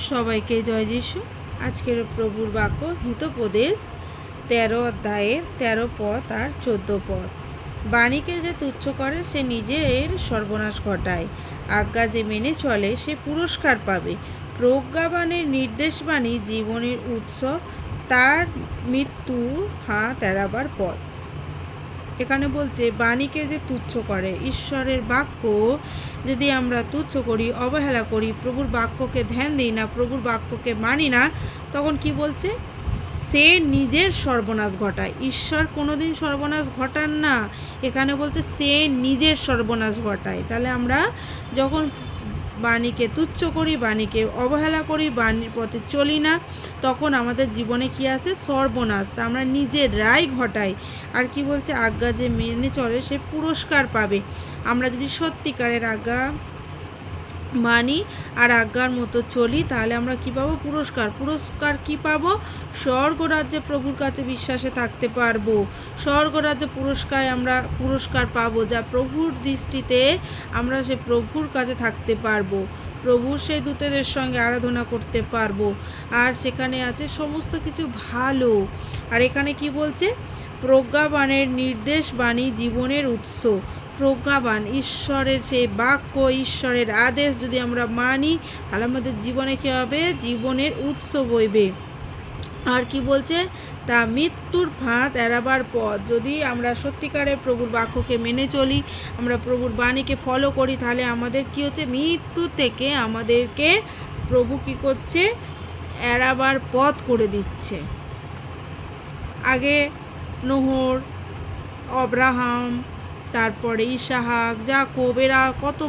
সবাইকে জয় যিশু। আজকের প্রভুর বাক্য হিতোপদেশ 13 অধ্যায়ের 13 পদ আর 14 পদ। বাণীকে যে তুচ্ছ করে সে নিজের সর্বনাশ ঘটায়, আজ্ঞা যে মেনে চলে সে পুরস্কার পাবে। প্রজ্ঞাবানের নির্দেশবাণী জীবনের উৎস, তার মৃত্যু হাত এড়াবার পথ। এখানে বলছে বাণীকে যে তুচ্ছ করে, ঈশ্বরের বাক্য যদি আমরা তুচ্ছ করি, অবহেলা করি, প্রভুর বাক্যকে ধ্যান দিই না, প্রভুর বাক্যকে মানি না, তখন কি বলছে? সে নিজের সর্বনাশ ঘটায়। ঈশ্বর কোনোদিন সর্বনাশ ঘটান না, এখানে বলছে সে নিজের সর্বনাশ ঘটায়। তাহলে আমরা যখন বাণীকে তুচ্ছ করি, বাণীকে অবহেলা করি, বাণীর পথে চলি না, তখন আমাদের জীবনে কি আসে? সর্বনাশ। তা আমরা নিজেরাই ঘটাই। আর কি বলছে? আজ্ঞা যে মেনে চলে সে পুরস্কার পাবে। আমরা যদি সত্যিকারের আজ্ঞা মানি আর আজ্ঞার মতো চলি, তাহলে আমরা কি পাবো? পুরস্কার কি পাবো? স্বর্গরাজ্যে প্রভুর কাছে বিশ্বাসে থাকতে পারবো। স্বর্গরাজ্যে পুরস্কার পাবো, যা প্রভুর দৃষ্টিতে আমরা সে প্রভুর কাছে থাকতে পারবো, প্রভুর সেই দূতেদের সঙ্গে আরাধনা করতে পারবো। আর সেখানে আছে সমস্ত কিছু ভালো। আর এখানে কি বলছে? প্রজ্ঞাবানের নির্দেশ বাণী জীবনের উৎস। প্রজ্ঞাবান ঈশ্বরের সেই বাক্য, ঈশ্বরের আদেশ যদি আমরা মানি, তাহলে আমাদের জীবনে কী হবে? জীবনের উৎস বইবে। আর কি বলছে? তা মৃত্যুর ফাঁদ এড়াবার পথ। যদি আমরা সত্যিকারের প্রভুর বাক্যকে মেনে চলি, আমরা প্রভুর বাণীকে ফলো করি, তাহলে আমাদের কি হচ্ছে? মৃত্যু থেকে আমাদেরকে প্রভু কি করছে? এড়াবার পথ করে দিচ্ছে। আগে নোহর, আব্রাহাম, তারপরে ইসাহাক, যাকব, এরা কত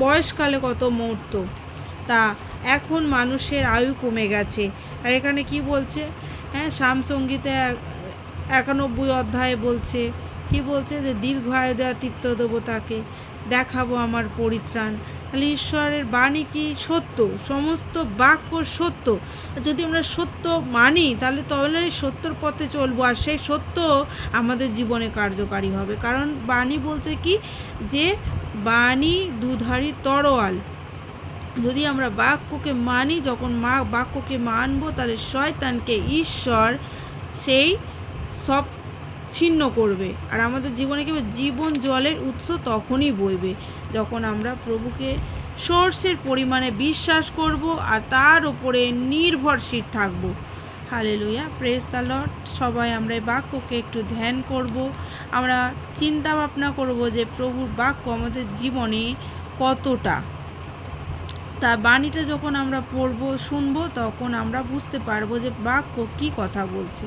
বয়সকালে কত মরত। তা এখন মানুষের আয়ু কমে গেছে। আর এখানে কি বলছে? সামসঙ্গীতে 91 অধ্যায়ে বলছে, কি বলছে? যে দীর্ঘ আয়ু দেওয়া তৃপ্ত দেবো তাকে, দেখাবো আমার পরিত্রাণ। তাহলে ঈশ্বরের বাণী কি সত্য? সমস্ত বাক্য সত্য। যদি আমরা সত্য মানি, তাহলে সত্যর পথে চলবো, আর সেই সত্য আমাদের জীবনে কার্যকারী হবে। কারণ বাণী বলছে কি? যে বাণী দুধারী তরোয়াল। যদি আমরা বাক্যকে মানি, যখন বাক্যকে মানবো, তাহলে শয়তানকে ঈশ্বর সেই সব ছিন্ন করবে। আর আমাদের জীবনে কি জীবন জলের উৎস তখনই বইবে, যখন আমরা প্রভুকে সোর্সের পরিমাণে বিশ্বাস করব আর তার উপরে নির্ভরশীল থাকব। Hallelujah, praise the Lord. সবাই আমরা এই বাক্যকে একটু ধ্যান করব, আমরা চিন্তা ভাবনা করব যে প্রভুর বাক্য আমাদের জীবনে কতটা। তা বাণীটা যখন আমরা পড়ব, শুনবো, তখন আমরা বুঝতে পারবো যে বাক্য কী কথা বলছে।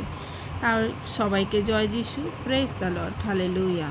আর সবাইকে জয় যিশু, প্রেজ দ্য লর্ড, হালেলুয়া।